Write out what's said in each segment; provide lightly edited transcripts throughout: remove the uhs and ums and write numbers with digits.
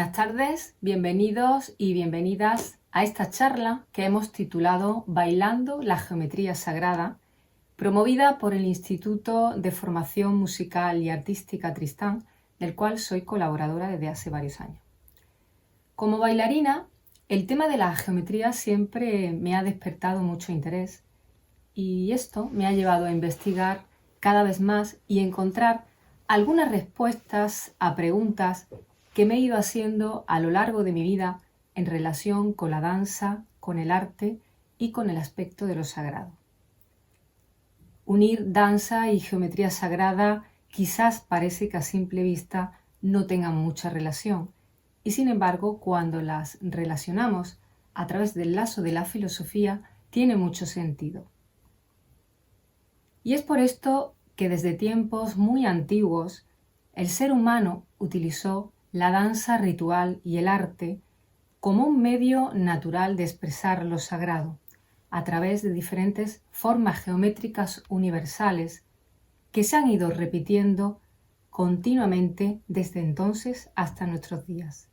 Buenas tardes, bienvenidos y bienvenidas a esta charla que hemos titulado Bailando la Geometría Sagrada, promovida por el Instituto de Formación Musical y Artística Tristán, del cual soy colaboradora desde hace varios años. Como bailarina, el tema de la geometría siempre me ha despertado mucho interés y esto me ha llevado a investigar cada vez más y encontrar algunas respuestas a preguntas que me he ido haciendo a lo largo de mi vida en relación con la danza, con el arte y con el aspecto de lo sagrado. Unir danza y geometría sagrada quizás parece que a simple vista no tengan mucha relación, y sin embargo, cuando las relacionamos a través del lazo de la filosofía, tiene mucho sentido. Y es por esto que desde tiempos muy antiguos el ser humano utilizó la danza ritual y el arte como un medio natural de expresar lo sagrado a través de diferentes formas geométricas universales que se han ido repitiendo continuamente desde entonces hasta nuestros días.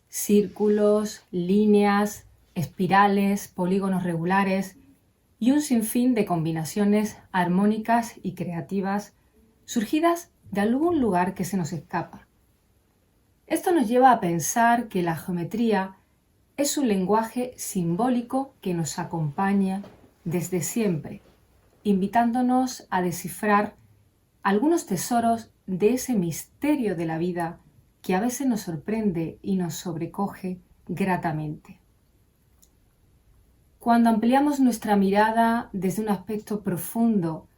Círculos, líneas, espirales, polígonos regulares y un sinfín de combinaciones armónicas y creativas surgidas de algún lugar que se nos escapa. Esto nos lleva a pensar que la geometría es un lenguaje simbólico que nos acompaña desde siempre, invitándonos a descifrar algunos tesoros de ese misterio de la vida que a veces nos sorprende y nos sobrecoge gratamente. Cuando ampliamos nuestra mirada desde un aspecto profundo,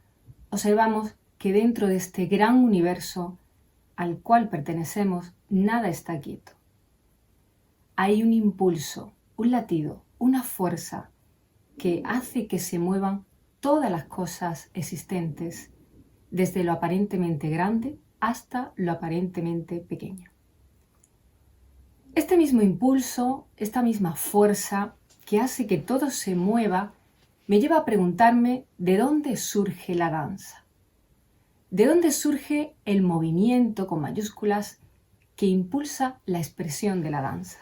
observamos que dentro de este gran universo al cual pertenecemos, nada está quieto. Hay un impulso, un latido, una fuerza que hace que se muevan todas las cosas existentes, desde lo aparentemente grande hasta lo aparentemente pequeño. Este mismo impulso, esta misma fuerza que hace que todo se mueva, me lleva a preguntarme de dónde surge la danza. ¿De dónde surge el movimiento con mayúsculas que impulsa la expresión de la danza?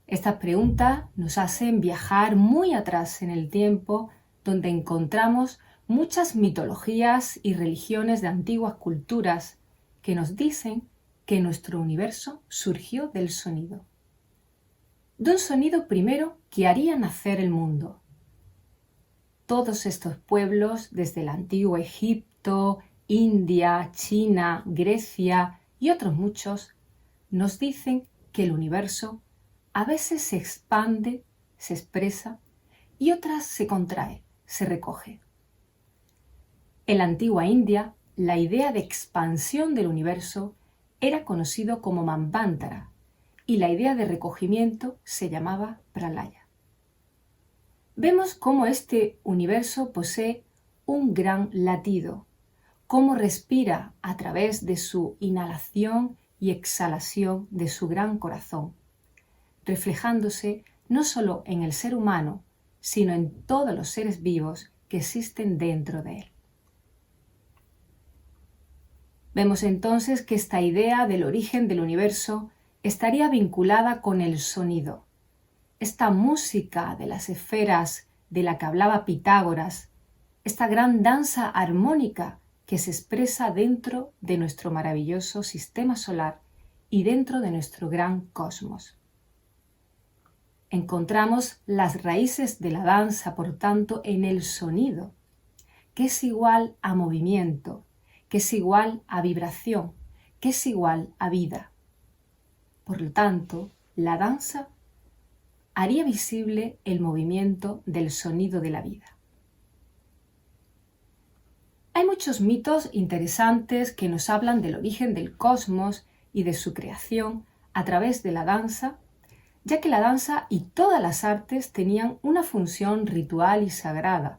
Estas preguntas nos hacen viajar muy atrás en el tiempo, donde encontramos muchas mitologías y religiones de antiguas culturas que nos dicen que nuestro universo surgió del sonido. De un sonido primero que haría nacer el mundo. Todos estos pueblos, desde el antiguo Egipto, India, China, Grecia y otros muchos, nos dicen que el universo a veces se expande, se expresa y otras se contrae, se recoge. En la antigua India, la idea de expansión del universo era conocido como Manvantara y la idea de recogimiento se llamaba Pralaya. Vemos cómo este universo posee un gran latido, cómo respira a través de su inhalación y exhalación de su gran corazón, reflejándose no solo en el ser humano, sino en todos los seres vivos que existen dentro de él. Vemos entonces que esta idea del origen del universo estaría vinculada con el sonido. Esta música de las esferas de la que hablaba Pitágoras, esta gran danza armónica que se expresa dentro de nuestro maravilloso sistema solar y dentro de nuestro gran cosmos. Encontramos las raíces de la danza, por tanto, en el sonido, que es igual a movimiento, que es igual a vibración, que es igual a vida. Por lo tanto, la danza haría visible el movimiento del sonido de la vida. Hay muchos mitos interesantes que nos hablan del origen del cosmos y de su creación a través de la danza, ya que la danza y todas las artes tenían una función ritual y sagrada.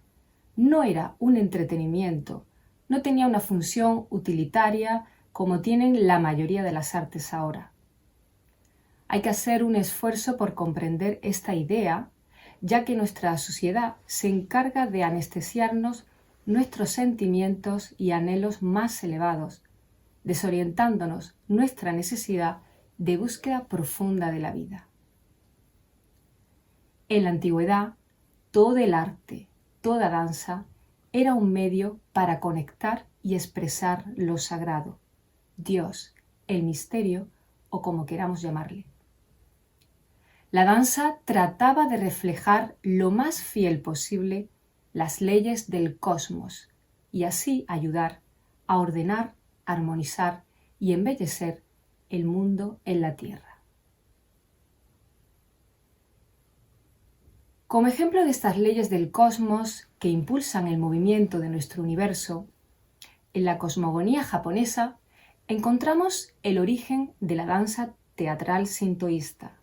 No era un entretenimiento, no tenía una función utilitaria como tienen la mayoría de las artes ahora. Hay que hacer un esfuerzo por comprender esta idea, ya que nuestra sociedad se encarga de anestesiarnos nuestros sentimientos y anhelos más elevados, desorientándonos nuestra necesidad de búsqueda profunda de la vida. En la antigüedad, todo el arte, toda danza, era un medio para conectar y expresar lo sagrado, Dios, el misterio o como queramos llamarle. La danza trataba de reflejar lo más fiel posible las leyes del cosmos y así ayudar a ordenar, armonizar y embellecer el mundo en la tierra. Como ejemplo de estas leyes del cosmos que impulsan el movimiento de nuestro universo, en la cosmogonía japonesa encontramos el origen de la danza teatral sintoísta.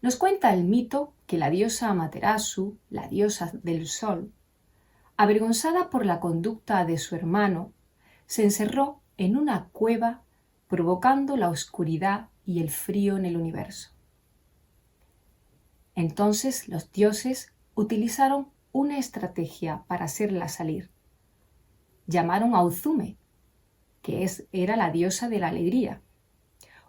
Nos cuenta el mito que la diosa Amaterasu, la diosa del sol, avergonzada por la conducta de su hermano, se encerró en una cueva provocando la oscuridad y el frío en el universo. Entonces los dioses utilizaron una estrategia para hacerla salir. Llamaron a Uzume, que era la diosa de la alegría.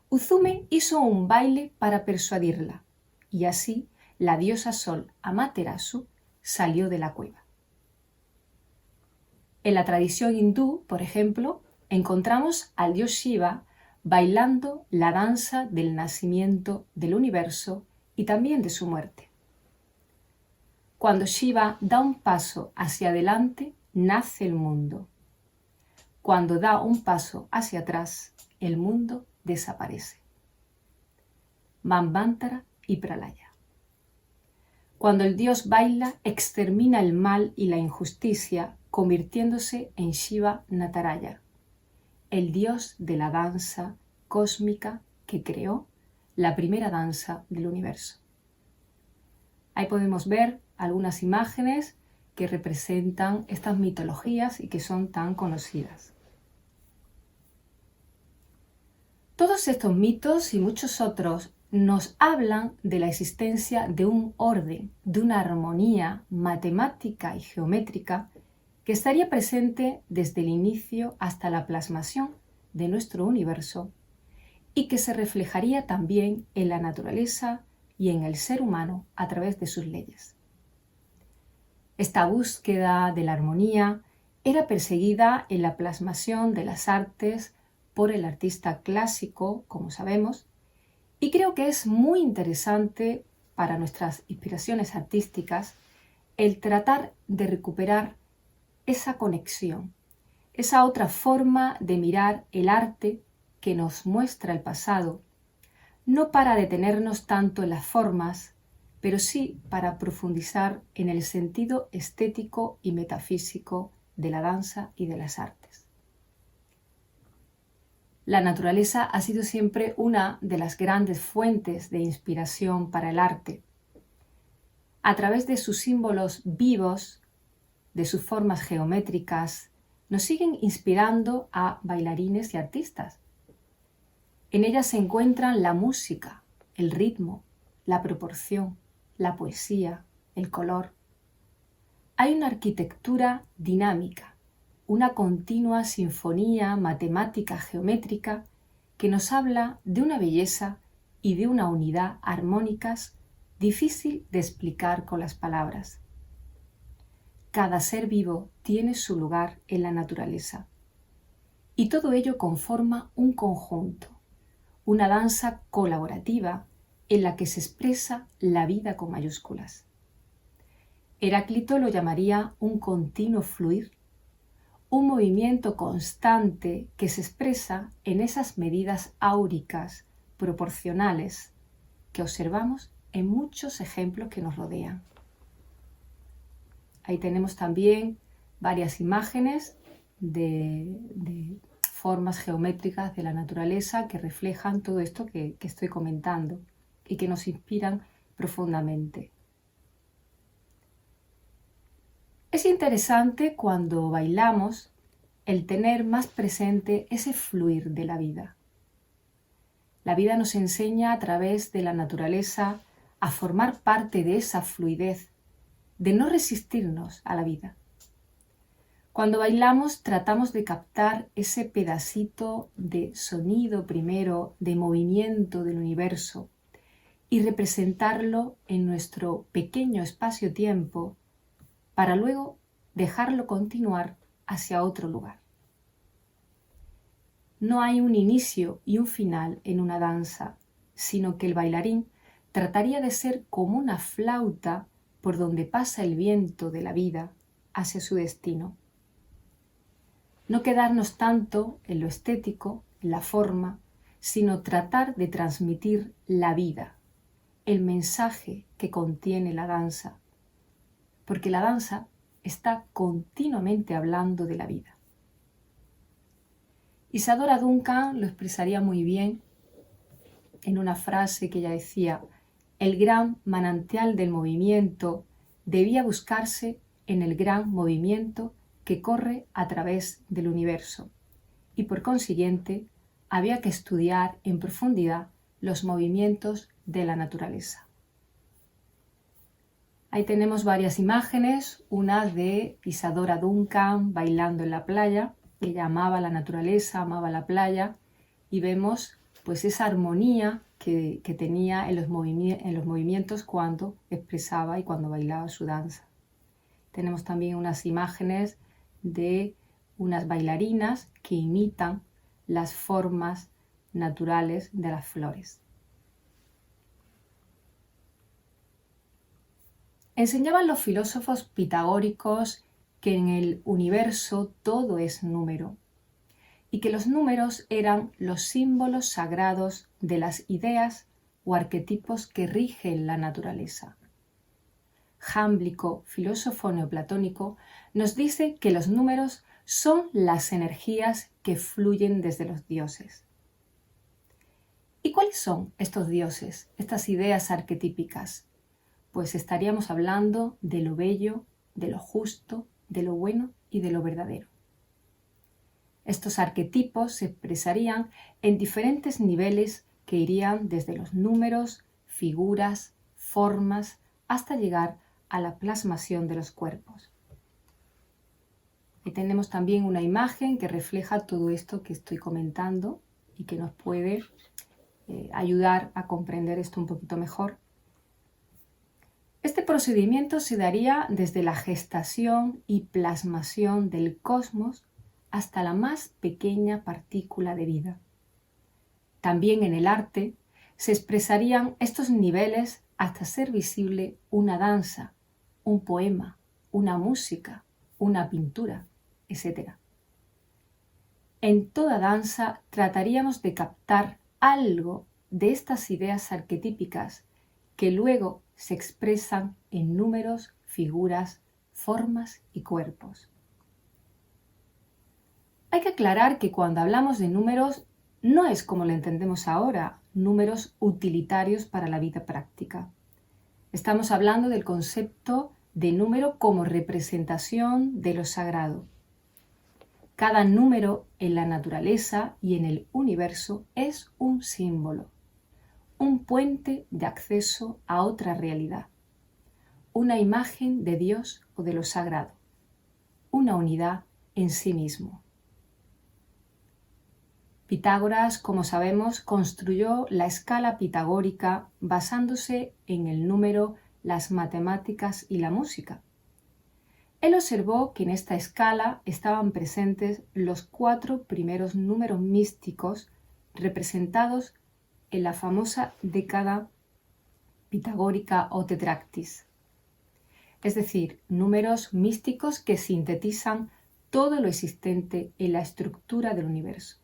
Uzume hizo un baile para persuadirla, y así la diosa Sol Amaterasu salió de la cueva. En la tradición hindú, por ejemplo, encontramos al dios Shiva bailando la danza del nacimiento del universo y también de su muerte. Cuando Shiva da un paso hacia adelante, nace el mundo. Cuando da un paso hacia atrás, el mundo desaparece. Manvantara y Pralaya. Cuando el dios baila, extermina el mal y la injusticia, convirtiéndose en Shiva Nataraya, el dios de la danza cósmica que creó la primera danza del universo. Ahí podemos ver algunas imágenes que representan estas mitologías y que son tan conocidas. Todos estos mitos y muchos otros nos hablan de la existencia de un orden, de una armonía matemática y geométrica que estaría presente desde el inicio hasta la plasmación de nuestro universo y que se reflejaría también en la naturaleza y en el ser humano a través de sus leyes. Esta búsqueda de la armonía era perseguida en la plasmación de las artes por el artista clásico, como sabemos, y creo que es muy interesante para nuestras inspiraciones artísticas el tratar de recuperar esa conexión, esa otra forma de mirar el arte que nos muestra el pasado, no para detenernos tanto en las formas, pero sí para profundizar en el sentido estético y metafísico de la danza y de las artes. La naturaleza ha sido siempre una de las grandes fuentes de inspiración para el arte. A través de sus símbolos vivos, de sus formas geométricas, nos siguen inspirando a bailarines y artistas. En ellas se encuentran la música, el ritmo, la proporción, la poesía, el color. Hay una arquitectura dinámica, una continua sinfonía matemática geométrica que nos habla de una belleza y de una unidad armónicas difícil de explicar con las palabras. Cada ser vivo tiene su lugar en la naturaleza y todo ello conforma un conjunto, una danza colaborativa en la que se expresa la vida con mayúsculas. Heráclito lo llamaría un continuo fluir, un movimiento constante que se expresa en esas medidas áuricas, proporcionales, que observamos en muchos ejemplos que nos rodean. Ahí tenemos también varias imágenes de formas geométricas de la naturaleza que reflejan todo esto que estoy comentando y que nos inspiran profundamente. Es interesante cuando bailamos el tener más presente ese fluir de la vida. La vida nos enseña a través de la naturaleza a formar parte de esa fluidez, de no resistirnos a la vida. Cuando bailamos tratamos de captar ese pedacito de sonido primero, de movimiento del universo y representarlo en nuestro pequeño espacio-tiempo para luego dejarlo continuar hacia otro lugar. No hay un inicio y un final en una danza, sino que el bailarín trataría de ser como una flauta por donde pasa el viento de la vida hacia su destino. No quedarnos tanto en lo estético, en la forma, sino tratar de transmitir la vida, el mensaje que contiene la danza, porque la danza está continuamente hablando de la vida. Isadora Duncan lo expresaría muy bien en una frase que ella decía: el gran manantial del movimiento debía buscarse en el gran movimiento que corre a través del universo, y por consiguiente había que estudiar en profundidad los movimientos de la naturaleza. Ahí tenemos varias imágenes, una de Isadora Duncan bailando en la playa. Ella amaba la naturaleza, amaba la playa, y vemos pues esa armonía que tenía en los movimientos cuando expresaba y cuando bailaba su danza. Tenemos también unas imágenes de unas bailarinas que imitan las formas naturales de las flores. Enseñaban los filósofos pitagóricos que en el universo todo es número y que los números eran los símbolos sagrados de las ideas o arquetipos que rigen la naturaleza. Jámblico, filósofo neoplatónico, nos dice que los números son las energías que fluyen desde los dioses. ¿Y cuáles son estos dioses, estas ideas arquetípicas? Pues estaríamos hablando de lo bello, de lo justo, de lo bueno y de lo verdadero. Estos arquetipos se expresarían en diferentes niveles que irían desde los números, figuras, formas, hasta llegar a la plasmación de los cuerpos. Y tenemos también una imagen que refleja todo esto que estoy comentando y que nos puede ayudar a comprender esto un poquito mejor. Este procedimiento se daría desde la gestación y plasmación del cosmos hasta la más pequeña partícula de vida. También en el arte se expresarían estos niveles hasta ser visible una danza, un poema, una música, una pintura, etc. En toda danza trataríamos de captar algo de estas ideas arquetípicas que luego se expresan en números, figuras, formas y cuerpos. Hay que aclarar que cuando hablamos de números no es como lo entendemos ahora, números utilitarios para la vida práctica. Estamos hablando del concepto de número como representación de lo sagrado. Cada número en la naturaleza y en el universo es un símbolo, un puente de acceso a otra realidad, una imagen de Dios o de lo sagrado, una unidad en sí mismo. Pitágoras, como sabemos, construyó la escala pitagórica basándose en el número, las matemáticas y la música. Él observó que en esta escala estaban presentes los 4 primeros números místicos representados en la famosa década pitagórica o tetractis, es decir, números místicos que sintetizan todo lo existente en la estructura del universo.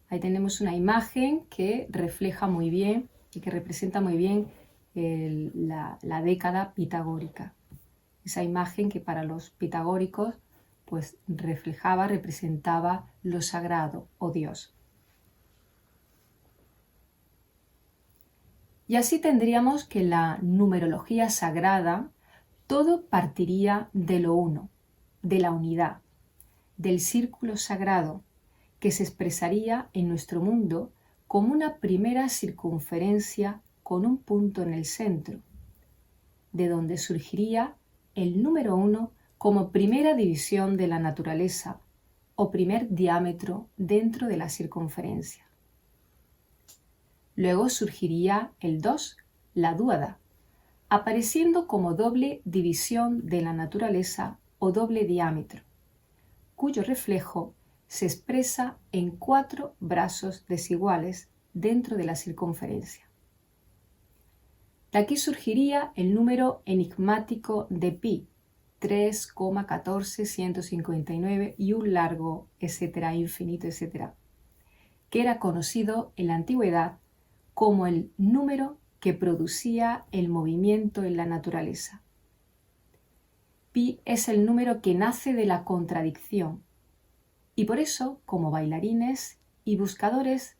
Ahí tenemos una imagen que refleja muy bien y que representa muy bien la década pitagórica. Esa imagen que para los pitagóricos pues representaba lo sagrado o Dios. Y así tendríamos que la numerología sagrada todo partiría de lo uno, de la unidad, del círculo sagrado, que se expresaría en nuestro mundo como una primera circunferencia con un punto en el centro, de donde surgiría el número 1 como primera división de la naturaleza o primer diámetro dentro de la circunferencia. Luego surgiría el 2, la dúada, apareciendo como doble división de la naturaleza o doble diámetro, cuyo reflejo se expresa en 4 brazos desiguales dentro de la circunferencia. De aquí surgiría el número enigmático de pi, 3,14159 y un largo, etcétera, infinito, etcétera, que era conocido en la antigüedad como el número que producía el movimiento en la naturaleza. Pi es el número que nace de la contradicción y por eso, como bailarines y buscadores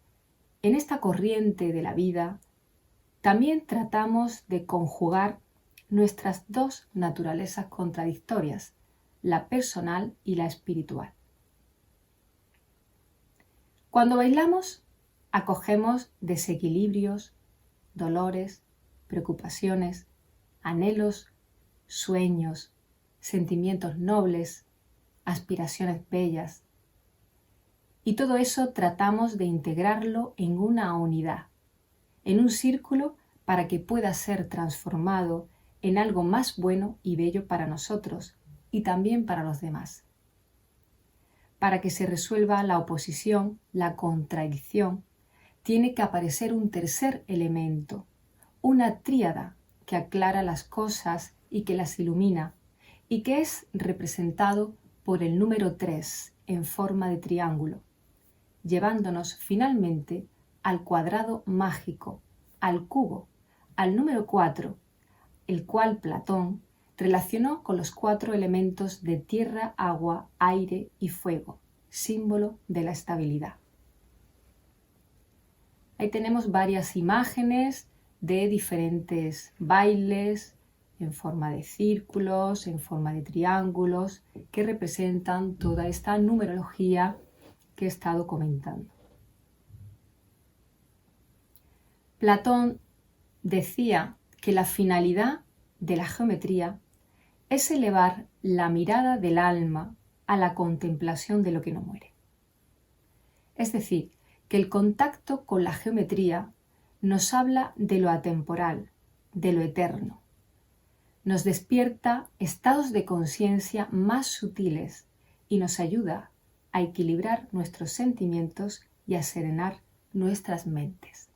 en esta corriente de la vida, también tratamos de conjugar nuestras dos naturalezas contradictorias, la personal y la espiritual. Cuando bailamos, acogemos desequilibrios, dolores, preocupaciones, anhelos, sueños, sentimientos nobles, aspiraciones bellas. Y todo eso tratamos de integrarlo en una unidad, en un círculo para que pueda ser transformado en algo más bueno y bello para nosotros y también para los demás. Para que se resuelva la oposición, la contradicción, tiene que aparecer un tercer elemento, una tríada que aclara las cosas y que las ilumina, y que es representado por el número 3 en forma de triángulo, llevándonos finalmente al cuadrado mágico, al cubo, al número 4, el cual Platón relacionó con los 4 elementos de tierra, agua, aire y fuego, símbolo de la estabilidad. Ahí tenemos varias imágenes de diferentes bailes en forma de círculos, en forma de triángulos, que representan toda esta numerología que he estado comentando. Platón decía que la finalidad de la geometría es elevar la mirada del alma a la contemplación de lo que no muere. Es decir, que el contacto con la geometría nos habla de lo atemporal, de lo eterno. Nos despierta estados de conciencia más sutiles y nos ayuda a equilibrar nuestros sentimientos y a serenar nuestras mentes.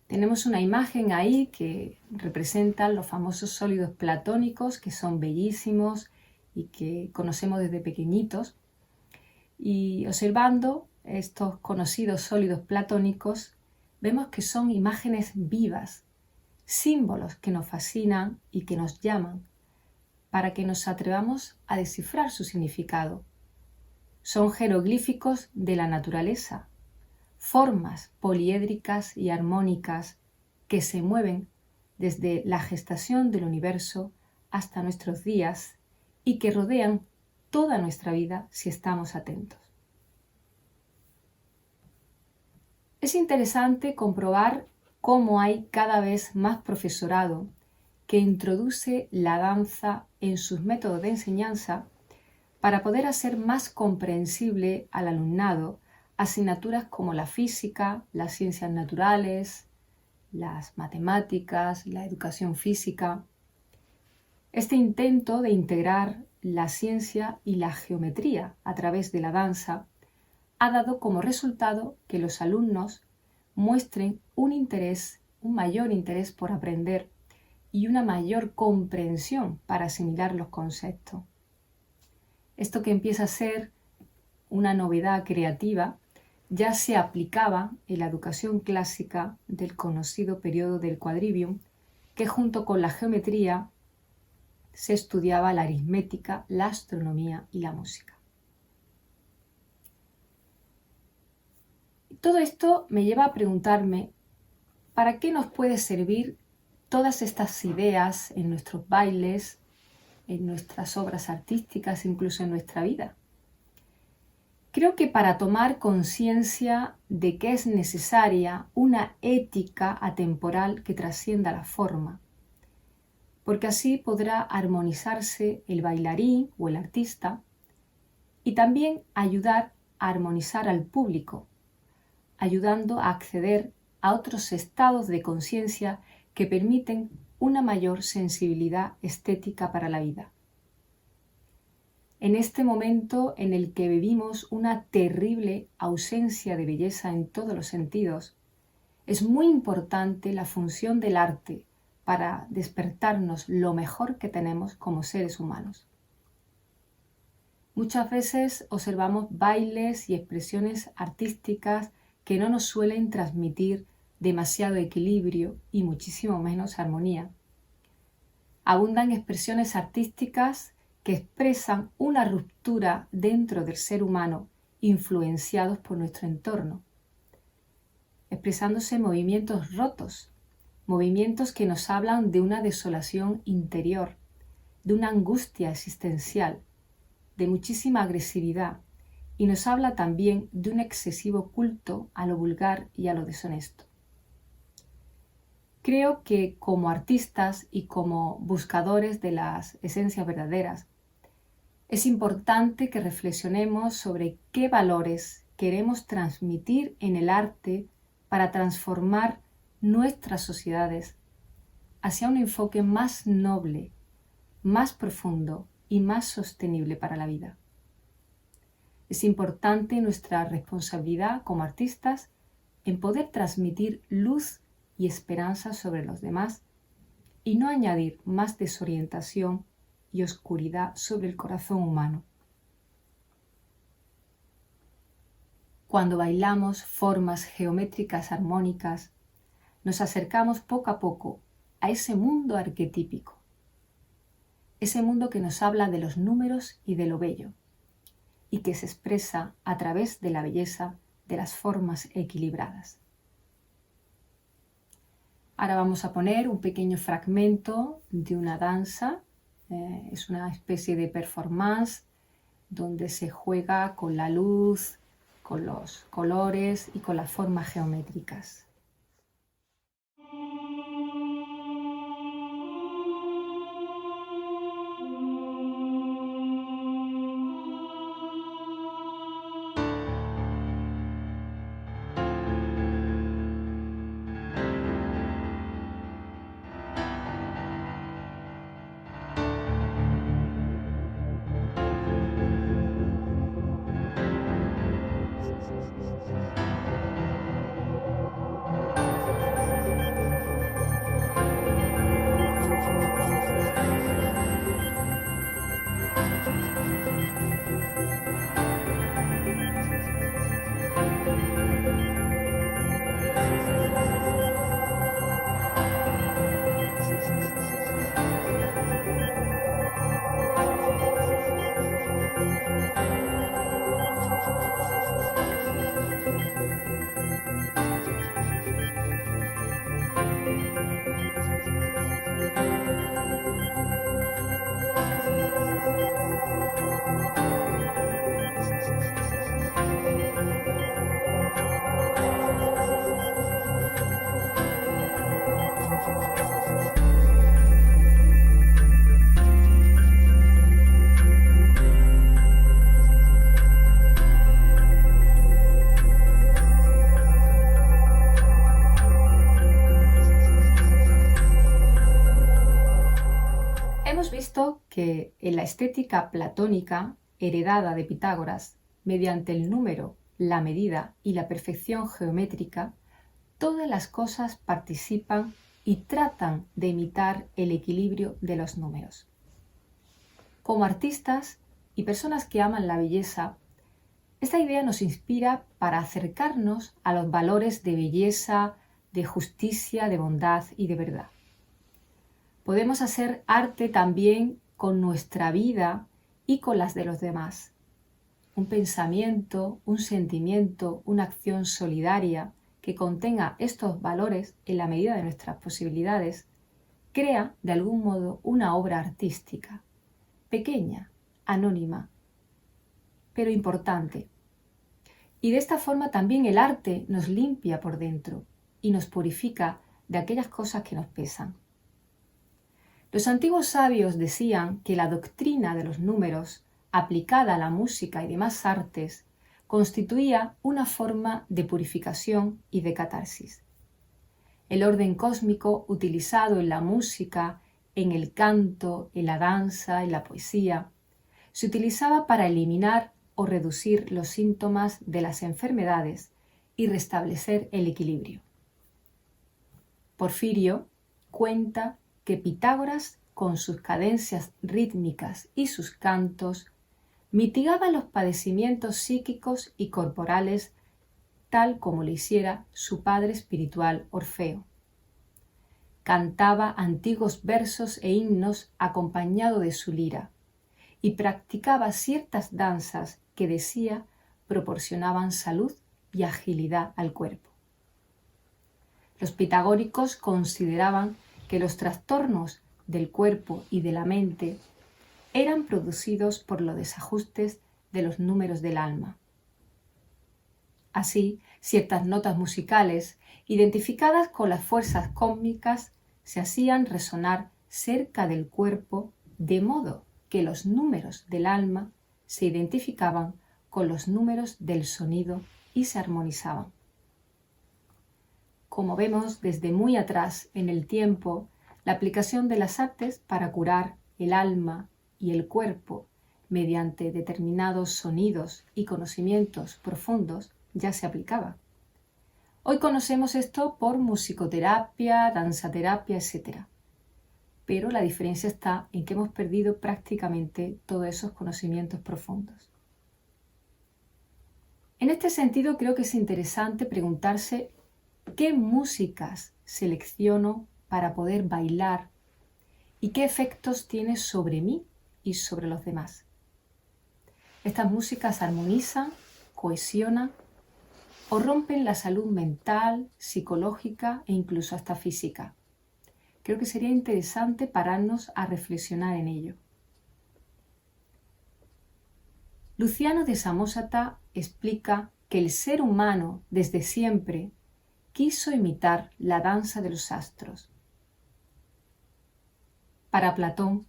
Tenemos una imagen ahí que representa los famosos sólidos platónicos, que son bellísimos y que conocemos desde pequeñitos. Y observando estos conocidos sólidos platónicos, vemos que son imágenes vivas, símbolos que nos fascinan y que nos llaman para que nos atrevamos a descifrar su significado. Son jeroglíficos de la naturaleza, formas poliédricas y armónicas que se mueven desde la gestación del universo hasta nuestros días y que rodean toda nuestra vida si estamos atentos. Es interesante comprobar cómo hay cada vez más profesorado que introduce la danza en sus métodos de enseñanza para poder hacer más comprensible al alumnado asignaturas como la física, las ciencias naturales, las matemáticas, la educación física. Este intento de integrar la ciencia y la geometría a través de la danza ha dado como resultado que los alumnos muestren un mayor interés por aprender y una mayor comprensión para asimilar los conceptos. Esto que empieza a ser una novedad creativa ya se aplicaba en la educación clásica del conocido periodo del Quadrivium, que junto con la geometría se estudiaba la aritmética, la astronomía y la música. Todo esto me lleva a preguntarme, ¿para qué nos puede servir todas estas ideas en nuestros bailes, en nuestras obras artísticas, incluso en nuestra vida? Creo que para tomar conciencia de que es necesaria una ética atemporal que trascienda la forma, porque así podrá armonizarse el bailarín o el artista y también ayudar a armonizar al público, ayudando a acceder a otros estados de conciencia que permiten una mayor sensibilidad estética para la vida. En este momento en el que vivimos una terrible ausencia de belleza en todos los sentidos, es muy importante la función del arte para despertarnos lo mejor que tenemos como seres humanos. Muchas veces observamos bailes y expresiones artísticas que no nos suelen transmitir demasiado equilibrio y muchísimo menos armonía. Abundan expresiones artísticas que expresan una ruptura dentro del ser humano influenciados por nuestro entorno, expresándose movimientos rotos, movimientos que nos hablan de una desolación interior, de una angustia existencial, de muchísima agresividad, y nos habla también de un excesivo culto a lo vulgar y a lo deshonesto. Creo que como artistas y como buscadores de las esencias verdaderas, es importante que reflexionemos sobre qué valores queremos transmitir en el arte para transformar nuestras sociedades hacia un enfoque más noble, más profundo y más sostenible para la vida. Es importante nuestra responsabilidad como artistas en poder transmitir luz y esperanza sobre los demás y no añadir más desorientación y oscuridad sobre el corazón humano. Cuando bailamos formas geométricas armónicas, nos acercamos poco a poco a ese mundo arquetípico, ese mundo que nos habla de los números y de lo bello, y que se expresa a través de la belleza de las formas equilibradas. Ahora vamos a poner un pequeño fragmento de una danza. Es una especie de performance donde se juega con la luz, con los colores y con las formas geométricas. Hemos visto que en la estética platónica, heredada de Pitágoras, mediante el número, la medida y la perfección geométrica, todas las cosas participan y tratan de imitar el equilibrio de los números. Como artistas y personas que aman la belleza, esta idea nos inspira para acercarnos a los valores de belleza, de justicia, de bondad y de verdad. Podemos hacer arte también con nuestra vida y con las de los demás. Un pensamiento, un sentimiento, una acción solidaria que contenga estos valores en la medida de nuestras posibilidades, crea de algún modo una obra artística, pequeña, anónima, pero importante. Y de esta forma también el arte nos limpia por dentro y nos purifica de aquellas cosas que nos pesan. Los antiguos sabios decían que la doctrina de los números, aplicada a la música y demás artes, constituía una forma de purificación y de catarsis. El orden cósmico utilizado en la música, en el canto, en la danza, en la poesía, se utilizaba para eliminar o reducir los síntomas de las enfermedades y restablecer el equilibrio. Porfirio cuenta que Pitágoras, con sus cadencias rítmicas y sus cantos, mitigaba los padecimientos psíquicos y corporales tal como lo hiciera su padre espiritual Orfeo. Cantaba antiguos versos e himnos acompañado de su lira y practicaba ciertas danzas que decía proporcionaban salud y agilidad al cuerpo. Los pitagóricos consideraban que los trastornos del cuerpo y de la mente eran producidos por los desajustes de los números del alma. Así, ciertas notas musicales, identificadas con las fuerzas cósmicas, se hacían resonar cerca del cuerpo, de modo que los números del alma se identificaban con los números del sonido y se armonizaban. Como vemos desde muy atrás en el tiempo, la aplicación de las artes para curar el alma y el cuerpo mediante determinados sonidos y conocimientos profundos ya se aplicaba. Hoy conocemos esto por musicoterapia, danzaterapia, etc. Pero la diferencia está en que hemos perdido prácticamente todos esos conocimientos profundos. En este sentido, creo que es interesante preguntarse qué músicas selecciono para poder bailar y qué efectos tiene sobre mí y sobre los demás. Estas músicas armonizan, cohesionan o rompen la salud mental, psicológica e incluso hasta física. Creo que sería interesante pararnos a reflexionar en ello. Luciano de Samosata explica que el ser humano desde siempre quiso imitar la danza de los astros. Para Platón,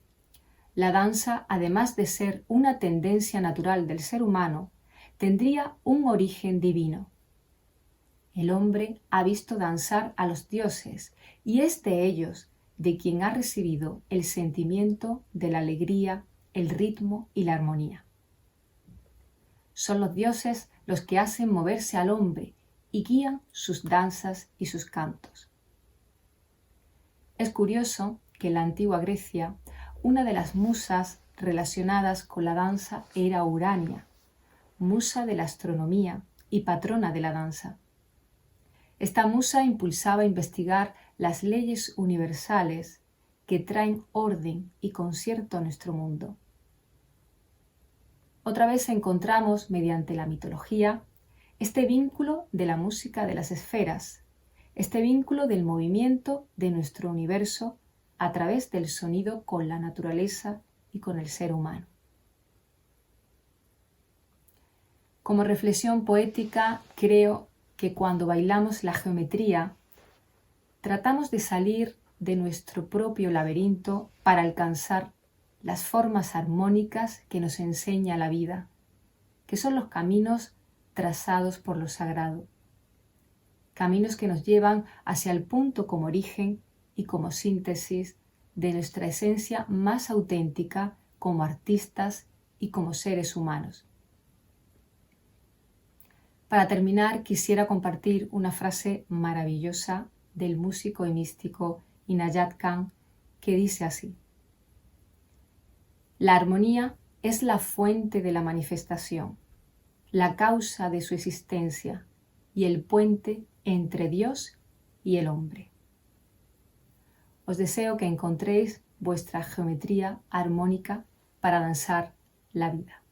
la danza, además de ser una tendencia natural del ser humano, tendría un origen divino. El hombre ha visto danzar a los dioses y es de ellos de quien ha recibido el sentimiento de la alegría, el ritmo y la armonía. Son los dioses los que hacen moverse al hombre y guían sus danzas y sus cantos. Es curioso que en la antigua Grecia una de las musas relacionadas con la danza era Urania, musa de la astronomía y patrona de la danza. Esta musa impulsaba a investigar las leyes universales que traen orden y concierto a nuestro mundo. Otra vez encontramos, mediante la mitología, este vínculo de la música de las esferas, este vínculo del movimiento de nuestro universo a través del sonido con la naturaleza y con el ser humano. Como reflexión poética, creo que cuando bailamos la geometría, tratamos de salir de nuestro propio laberinto para alcanzar las formas armónicas que nos enseña la vida, que son los caminos trazados por lo sagrado, caminos que nos llevan hacia el punto como origen y como síntesis de nuestra esencia más auténtica como artistas y como seres humanos. Para terminar, quisiera compartir una frase maravillosa del músico y místico Inayat Khan que dice así: la armonía es la fuente de la manifestación, la causa de su existencia y el puente entre Dios y el hombre. Os deseo que encontréis vuestra geometría armónica para danzar la vida.